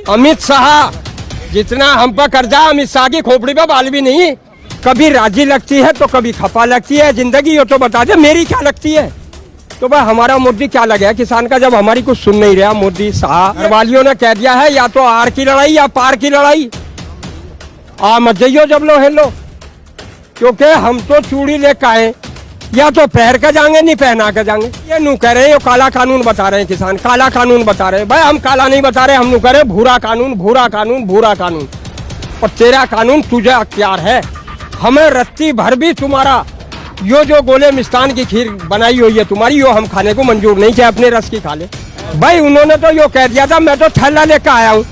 अमित शाह जितना हम पर कर्जा, अमित शाह की खोपड़ी पे बाल भी नहीं। कभी राजी लगती है तो कभी खपा लगती है जिंदगी। ये तो बता दे मेरी क्या लगती है। तो भाई हमारा मोदी क्या लगे किसान का, जब हमारी कुछ सुन नहीं रहा मोदी साहब। घर वालियों ने कह दिया है या तो आर की लड़ाई या पार की लड़ाई। आ मत जाइयो जब लो है लो, क्योंकि हम तो चूड़ी लेकर आए, या तो पहन कर जाएंगे नहीं पहना कर जाएंगे। ये नू कह रहे हैं काला कानून बता रहे हैं किसान, काला कानून बता रहे हैं। भाई हम काला नहीं बता रहे, हम नू कह रहे भूरा कानून, भूरा कानून, भूरा कानून। और तेरा कानून तुझे अख्तियार है, हमें रत्ती भर भी तुम्हारा यो जो गोले मिष्ठान की खीर बनाई हुई है तुम्हारी, यो हम खाने को मंजूर नहीं, चाहे अपने रस की खा ले। भाई उन्होंने तो यो कह दिया था मैं तो थैला लेकर आया हूँ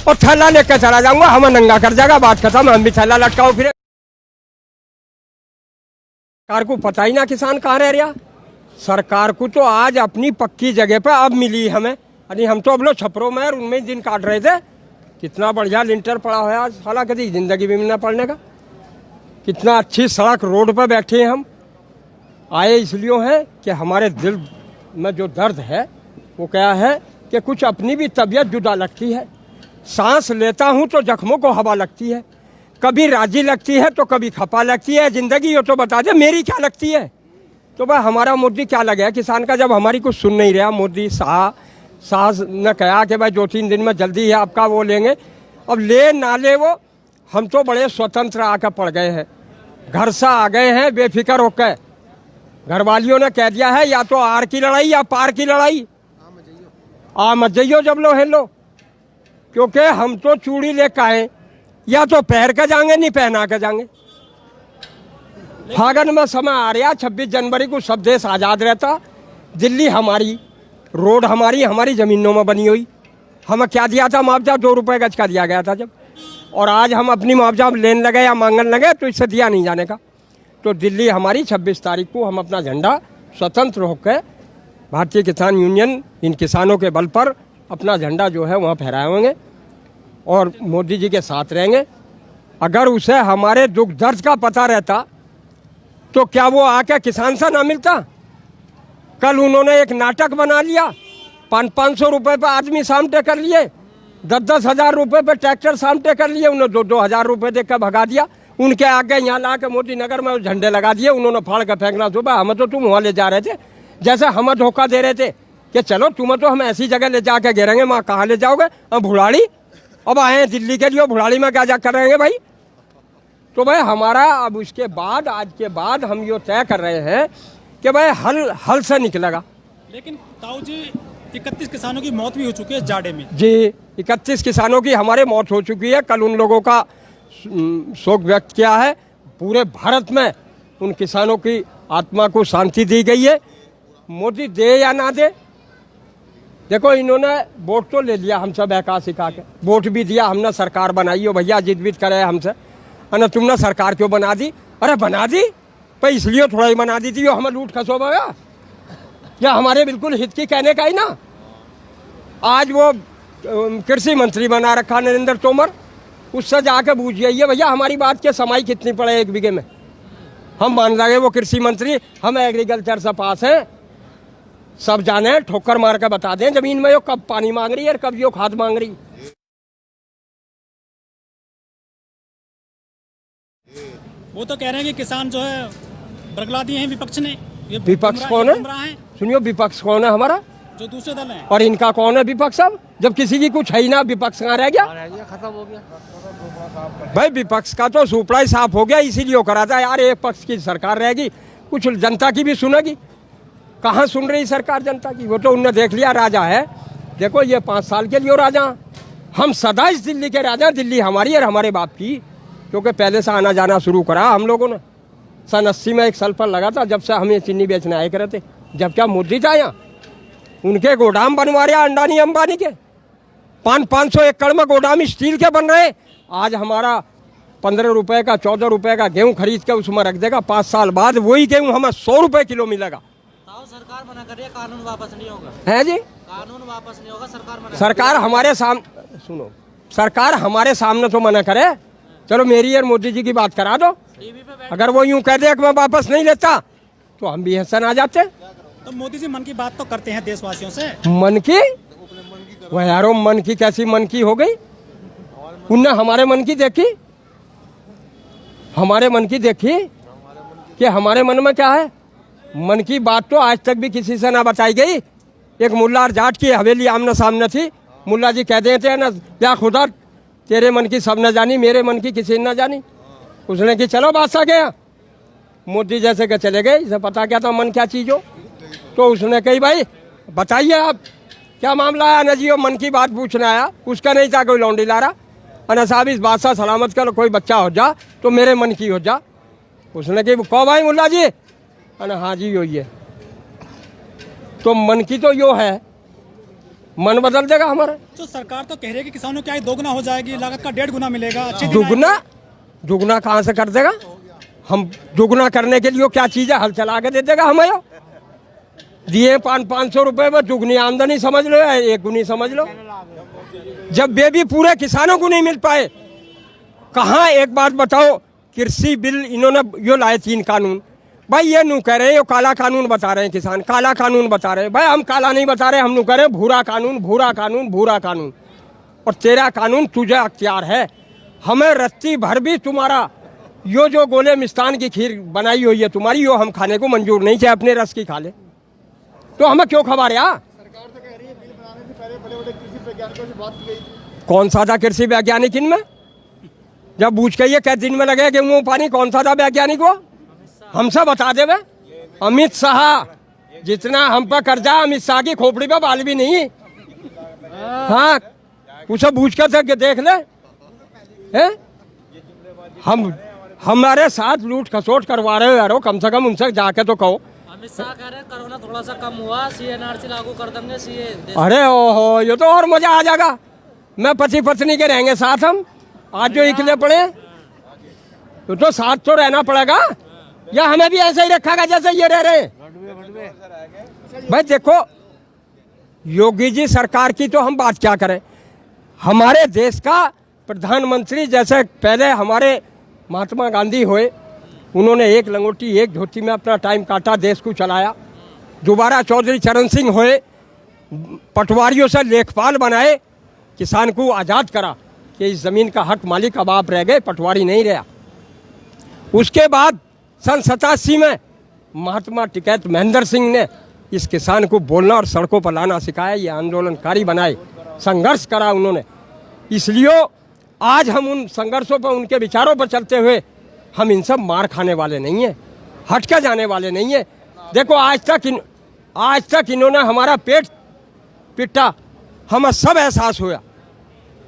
और थैला लेकर चला जाऊंगा, हमें नंगा कर जाएगा, बात खत्म। हम भी थैला लटकाओ फिर। सरकार को पता ही ना किसान कहाँ रह रहा। सरकार को तो आज अपनी पक्की जगह पे अब मिली हमें। अरे हम तो अब लोग छपरों में उनमें दिन काट रहे थे। कितना बढ़िया लिंटर पड़ा हुआ आज, साला कभी जिंदगी भी मिलना पड़ने का। कितना अच्छी सड़क रोड पर बैठे हैं हम। आए इसलिए हैं कि हमारे दिल में जो दर्द है वो क्या है कि कुछ अपनी भी तबीयत जुदा लगती है। सांस लेता हूँ तो जख्मों को हवा लगती है, कभी राजी लगती है तो कभी खपा लगती है जिंदगी। ये तो बता दे मेरी क्या लगती है। तो भाई हमारा मोदी क्या लगे किसान का, जब हमारी कुछ सुन नहीं रहा मोदी साहब ने कहा कि भाई 2-3 दिन में जल्दी है आपका वो लेंगे। अब ले ना ले वो, हम तो बड़े स्वतंत्र आकर पड़ गए हैं, घर से आ गए हैं बेफिक्र होकर। घर वालियों ने कह दिया है या तो आर की लड़ाई या पार की लड़ाई। आ मत जाइयो जब लो है लो, क्योंकि हम तो चूड़ी लेकर आए, या तो पहन कर जाएंगे नहीं पहना कर जाएंगे। फागन में समय आ रहा, 26 जनवरी को सब देश आज़ाद रहता। दिल्ली हमारी, रोड हमारी, हमारी ज़मीनों में बनी हुई। हमें क्या दिया था मुआवजा, 2 रुपये गज का दिया गया था जब। और आज हम अपनी मुआवजा लेने लगे या मांगने लगे तो इससे दिया नहीं जाने का। तो दिल्ली हमारी, 26 तारीख को हम अपना झंडा स्वतंत्र होकर भारतीय किसान यूनियन इन किसानों के बल पर अपना झंडा जो है वहाँ फहराएंगे और मोदी जी के साथ रहेंगे। अगर उसे हमारे दुख दर्द का पता रहता तो क्या वो आके किसान से ना मिलता। कल उन्होंने एक नाटक बना लिया, 500 रुपये पर आदमी सामटे कर लिए, 10-10 हज़ार रुपये पर ट्रैक्टर सामटे कर लिए। उन्होंने 2-2 हज़ार रुपये देकर भगा दिया। उनके आगे यहाँ ला के मोदी नगर में झंडे लगा दिए। उन्होंने फाड़ कर फेंकना सुबह। हमें तो तुम वहाँ ले जा रहे थे, जैसे हमें धोखा दे रहे थे कि चलो तुम्हें तो हम ऐसी जगह ले जाके गिरेंगे। वहाँ कहाँ ले जाओगे, अब भुड़ाड़ी। अब आए हैं दिल्ली के लिए, भुड़ाड़ी में क्या जा कर रहेंगे भाई। तो भाई हमारा अब उसके बाद, आज के बाद हम ये तय कर रहे हैं कि भाई हल से निकलेगा। लेकिन ताऊ जी 31 किसानों की मौत भी हो चुकी है जाड़े में। जी 31 किसानों की हमारे मौत हो चुकी है। कल उन लोगों का शोक व्यक्त किया है। पूरे भारत में उन किसानों की आत्मा को शांति दी गई है। मोदी दे या ना दे, देखो इन्होंने वोट तो ले लिया हमसे बहका सिखा के, वोट भी दिया, हमने सरकार बनाई हो भैया, जिद विद करे हमसे। अरे तुमने सरकार क्यों बना दी? अरे बना दी पर इसलिए थोड़ा ही बना दी थी यो हमें लूट खसोबेगा या हमारे बिल्कुल हित की कहने का ही ना। आज वो कृषि मंत्री बना रखा नरेंद्र तोमर, उससे जाके पूछ जाइए भैया हमारी बात के समाई कितनी पड़े 1 बीघे में। हम मान लगे वो कृषि मंत्री, हम एग्रीकल्चर से पास हैं, सब जाने, ठोकर मार के बता दें जमीन में यो कब पानी मांग रही है और कब यो खाद मांग रही। वो तो कह रहे हैं कि किसान जो है बरगला दिए हैं विपक्ष ने। ये विपक्ष कौन है? सुनियो विपक्ष कौन है हमारा? जो दूसरे दल हैं। और इनका कौन है विपक्ष? अब जब किसी की कुछ है ही ना, विपक्ष कहाँ रह गया? खत्म हो गया भाई विपक्ष का तो सुपड़ा ही साफ हो गया। इसीलिए करा था यार, एक पक्ष की सरकार रहेगी, कुछ जनता की भी सुनेगी। कहाँ सुन रही सरकार जनता की? वो तो उनने देख लिया राजा है। देखो ये 5 साल के लिए राजा, हम सदा इस दिल्ली के राजा। दिल्ली हमारी और हमारे बाप की, क्योंकि पहले से आना जाना शुरू करा हम लोगों ने। सन 80 में एक सल्फर लगा था, जब से हमें चीनी बेचने आए करे थे। जब क्या मोदी था यहाँ, उनके गोदाम बनवा रहे अंडानी अंबानी के। 500 एकड़ में गोदाम स्टील के बन रहे। आज हमारा 15 रुपए का 14 रुपए का गेहूं खरीद के उसमें रख देगा, 5 साल बाद वही गेहूं हमें 100 रुपए किलो मिलेगा। सरकार मना कर रही है, कानून वापस नहीं होगा। है जी, कानून वापस नहीं होगा, सरकार मना। सरकार हमारे सामने, सुनो, सरकार हमारे सामने तो मना करे। चलो मेरी और मोदी जी की बात करा दो। अगर वो यूं कह दे कि मैं वापस नहीं लेता तो हम भी हंसन आ जाते। तो मोदी जी मन की बात तो करते हैं देशवासियों से। मन की वह यारो मन की कैसी मन की हो गई, उनने हमारे मन की देखी, हमारे मन की देखी कि हमारे मन में क्या है। मन की बात तो आज तक भी किसी से ना बताई गई। एक मुल्ला और जाट की हवेली आमने सामने थी, मुल्ला जी कह देते हैं ना, या खुदा तेरे मन की सब न जानी, मेरे मन की किसी ने न जानी। उसने कि चलो बादशाह गया, मोदी जैसे के चले गए, इसे पता क्या था मन क्या चीज़ हो। तो उसने कही भाई बताइए आप क्या मामला है ना जी, वो मन की बात पूछने आया, उसका नहीं था कोई लौंडी ला रहा। अना साहब इस बादशाह सलामत कर, कोई बच्चा हो जा तो मेरे मन की हो जा। उसने कही कहो भाई मुल्ला जी, अना हाँ जी यो है। तो मन की तो यो है, मन बदल देगा हमारा। तो सरकार तो कह रही है कि किसानों की आय दोगुना हो जाएगी, लागत का 1.5 गुना मिलेगा। अच्छी दुगना कहाँ से कर देगा। हम दुगना करने के लिए क्या चीज़ है, हल चला के दे देगा हमें। दिए 500 रुपए में दुगनी आमदनी समझ लो या 1 गुनी समझ लो। जब वे भी पूरे किसानों को नहीं मिल पाए, कहाँ एक बात बताओ, कृषि बिल इन्होंने यो लाए 3 कानून, भाई ये नू कह रहे हैं, ये काला कानून बता रहे हैं किसान, काला कानून बता रहे हैं। भाई हम काला नहीं बता रहे, हम नू कह रहे हैं भूरा कानून, भूरा कानून, भूरा कानून। और तेरा कानून तुझे अख्तियार है, हमें रत्ती भर भी तुम्हारा यो जो गोले मिष्टान की खीर बनाई हुई है तुम्हारी, यो हम खाने को मंजूर नहीं, चाहे अपने रस की खा ले। तो हमें क्यों खबा रहा। सरकार तो कह रही है बिल बनाने से पहले बड़े-बड़े कृषि वैज्ञानिकों से बात की गई थी। कौन सा था कृषि वैज्ञानिक इनमें, जब पूछ के ये कै दिन में लगे गेहूं पानी, कौन सा था वैज्ञानिक वो हमसे बता दे। अमित शाह जितना हम पर कर्जा, अमित शाह की खोपड़ी पे बाल भी नहीं। हाँ उसे पूछ के देख ले है? हम हमारे साथ लूट खसोट करवा रहे हो यारो, कम से कम उनसे जाके तो कहो। अमित शाह कह रहे हैं कोरोना थोड़ा सा कम हुआ, CNRC लागू कर देंगे, सीए। अरे ओहो, ये तो और मजा आ जाएगा। मैं पति पत्नी के रहेंगे साथ हम, आज जो इकले पड़े तो साथ तो रहना पड़ेगा, या हमें भी ऐसे ही रखा जैसे ये रह रहे हैं। भाई देखो योगी जी सरकार की तो हम बात क्या करें, हमारे देश का प्रधानमंत्री जैसे पहले हमारे महात्मा गांधी हुए, उन्होंने एक लंगोटी एक धोती में अपना टाइम काटा, देश को चलाया। दोबारा चौधरी चरण सिंह हुए, पटवारियों से लेखपाल बनाए, किसान को आज़ाद करा कि इस ज़मीन का हक मालिक अब आप रह गए, पटवारी नहीं रहा। उसके बाद सन 87 में महात्मा टिकैत महेंद्र सिंह ने इस किसान को बोलना और सड़कों पर लाना सिखाया, ये आंदोलनकारी बनाए, संघर्ष करा उन्होंने। इसलिए आज हम उन संघर्षों पर, उनके विचारों पर चलते हुए हम इन सब मार खाने वाले नहीं हैं, हटके जाने वाले नहीं हैं। देखो आज तक इन्होंने हमारा पेट पिटा, हमें सब एहसास हुआ,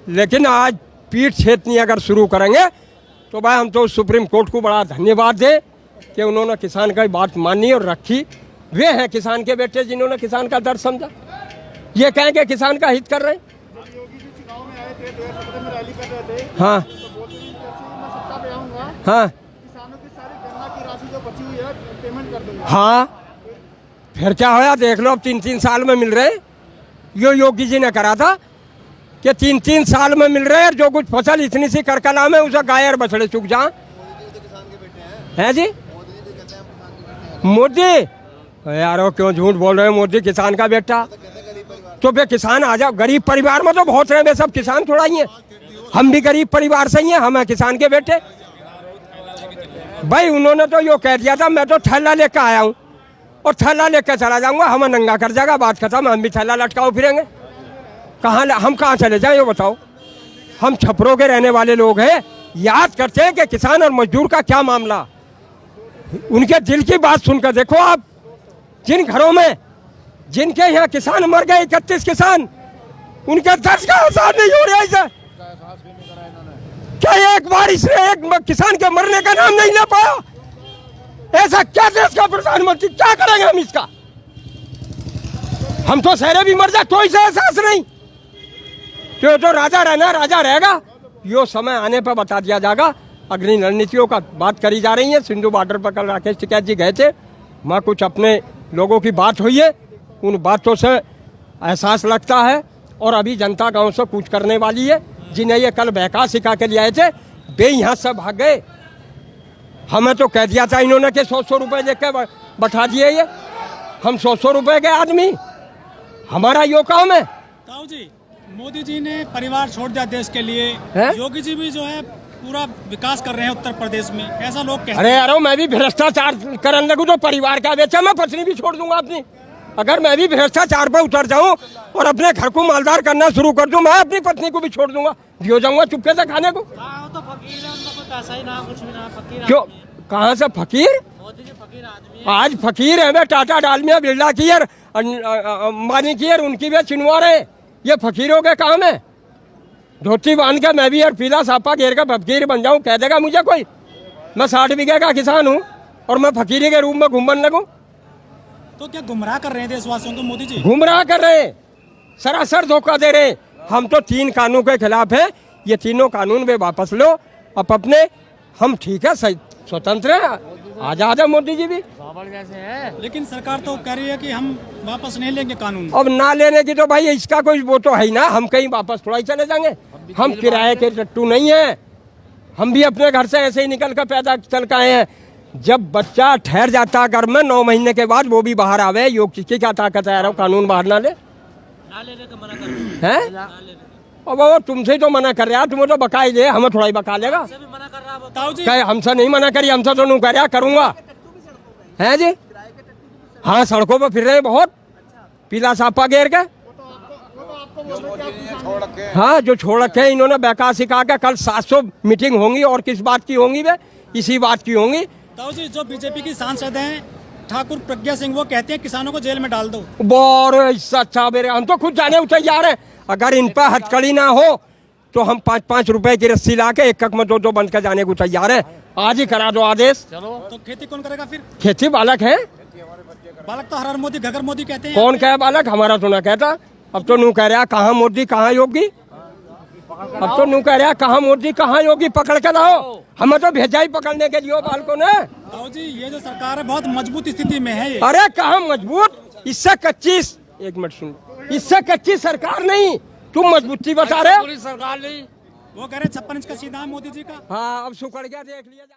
लेकिन आज पीठ छेदनी अगर शुरू करेंगे तो भाई हम तो सुप्रीम कोर्ट को बड़ा धन्यवाद दें कि उन्होंने किसान की बात मानी और रखी। वे हैं किसान के बेटे जिन्होंने किसान का दर्द समझा। ये कहें कि किसान का हित कर रहे हैं। योगी जी चुनाव में आए थे, 2017 में रैली कर रहे थे, हाँ तो बोलते हैं कि मैं सत्ता पे आऊंगा, हाँ किसानों की सारी गन्ना की राशि जो बची हुई है पेमेंट कर दूंगा। हाँ फिर क्या होया देख लो, अब 3-3 साल में मिल रहे। यो योगी जी ने करा था कि 3-3 साल में मिल रहे हैं, जो कुछ फसल इतनी सी करकला में उसे गाय और बछड़े चुक जा है जी। मोदी यारो क्यों झूठ बोल रहे हो, मोदी किसान का बेटा। तो फिर किसान आ जाओ, गरीब परिवार में तो बहुत रहे, सब किसान थोड़ा ही है, हम भी गरीब परिवार से ही हैं, हम हैं किसान के बेटे। भाई उन्होंने तो यो कह दिया था मैं तो थैला लेकर आया हूँ और थैला लेकर चला जाऊंगा, हमें नंगा कर जाएगा, बात खत्म, हम भी थैला लटकाओ फिरेंगे। हम कहाँ चले जाएं ये बताओ। हम छपरों के रहने वाले लोग हैं, याद करते हैं कि किसान और मजदूर का क्या मामला। उनके दिल की बात सुनकर देखो आप, जिन घरों में जिनके यहाँ किसान मर गए 31 किसान, उनके दर्द का एहसास नहीं हो रहा है। क्या एक बार इसने एक किसान के मरने का नाम नहीं ले पाया? ऐसा क्या देश का प्रधानमंत्री, क्या करेंगे हम इसका? हम तो शहरे भी मर जाए तो इसे एहसास नहीं। तो राजा रहना राजा रहेगा, यो समय आने पर बता दिया जाएगा। अग्नि रणनीतियों का बात करी जा रही है। सिंधु बॉर्डर पर कल राकेश टिकैत जी गए थे, वहाँ कुछ अपने लोगों की बात हुई है, उन बातों से एहसास लगता है। और अभी जनता गांव से कूच करने वाली है, जिन्हें ये कल बहका सिखा के लिए आए थे, वे यहाँ से भाग गए। हमें तो कह दिया था इन्होंने कि 100 रुपये लेके बैठा दिए, ये हम 100 रुपये के आदमी, हमारा यो काम है। ताऊ जी मोदी जी ने परिवार छोड़ दिया देश के लिए। हैं? योगी जी भी जो है पूरा विकास कर रहे हैं उत्तर प्रदेश में, ऐसा लोग कहते अरे यारो मैं भी भ्रष्टाचार करने लगूं तो परिवार का बेचा मैं पत्नी भी छोड़ दूंगा अपनी। अगर मैं भी भ्रष्टाचार पर उतर जाऊं और अपने घर को मालदार करना शुरू कर दूं, मैं अपनी पत्नी को भी छोड़ दूंगा, दियो जाऊंगा चुपके से खाने को। हाँ, वो तो फकीर है, उनका कोई पैसा ही ना, कुछ भी ना, फकीर क्यों, आदमी है। कहाँ से फकीर? मोदी जी फकीर आदमी है। आज फकीर है वे, टाटा डालमिया बिरला की और अंबानी की और उनकी वे चिनवार है, ये फकीरों के काम है। धोती बांध के मैं भी यार पीला सापा घेर का फकीर बन जाऊं, कह देगा मुझे कोई? मैं 60 बीघे का किसान हूं और मैं फकीरी के रूप में घूमने लगूं? तो क्या गुमराह कर रहे हैं देशवासियों को मोदी जी? गुमराह कर रहे हैं, सरासर धोखा दे रहे हैं। हम तो 3 कानून के खिलाफ हैं, ये तीनों कानून वे वापस लो। अब अपने हम ठीक है, सही स्वतंत्र है, आजाद है मोदी जी भी। बाबर जैसे है। लेकिन सरकार तो कह रही है कि हम वापस नहीं लेंगे कानून। अब ना लेने की तो भाई इसका कोई वो तो है ही ना, हम कहीं वापस थोड़ा ही चले जाएंगे। हम किराए के टट्टू नहीं है, हम भी अपने घर से ऐसे ही निकल कर पैदा चल के आए हैं। जब बच्चा ठहर जाता घर में 9 महीने के बाद वो भी बाहर आवे, योग की क्या ताकत है यार, कानून बाहर ना ले ना लेने का मना कर हैं? ना लेने का। अब वो तुमसे ही तो मना कर रहा, तुम्हें तो बका ही दे, हमें थोड़ा ही बका लेगा। से भी मना कर रहा है। ताऊ जी, क्या हमसे नहीं मना करी, हमसे तो नहीं कर रहा, करूंगा है जी। हाँ सड़कों पर फिर रहे हैं बहुत, पीला सापा घेर के। हाँ जो छोड़ रखे हैं इन्होंने बेकार सिखा के। कल 700 मीटिंग होंगी और किस बात की होंगी वे, इसी बात की होंगी। ताऊ जी, जो बीजेपी की सांसद हैं ठाकुर प्रज्ञा सिंह, वो कहते हैं किसानों को जेल में डाल दो। बोर इससे अच्छा मेरे, हम तो खुद जाने तैयार हैं। अगर इन पर हथकड़ी ना हो तो हम 5-5 रुपए की रस्सी ला के एक में 2 बंद कर जाने को तैयार है। आज ही करा दो आदेश। तो खेती कौन करेगा फिर? खेती बालक है, बालक तो हर हर मोदी घर मोदी कहते हैं। कौन कहे बालक, हमारा तो ना कहता। अब तो नू कह रहा कहाँ मोदी कहाँ योगी, अब तो नू कह रहा कहाँ मोदी कहाँ योगी, पकड़ के लाओ। हमें तो भेजा ही पकड़ने के लिए बालकों ने। ताऊ जी, ये जो सरकार है बहुत मजबूत स्थिति में है ये। अरे कहाँ मजबूत, इससे कच्ची, एक मिनट सुन, इससे कच्ची सरकार नहीं, तुम मजबूती बता रहे हो। पूरी सरकार नहीं। वो कह रहे 56 इंच का सीधा मोदी जी का। हाँ अब सुकड़ गया, देख लिया।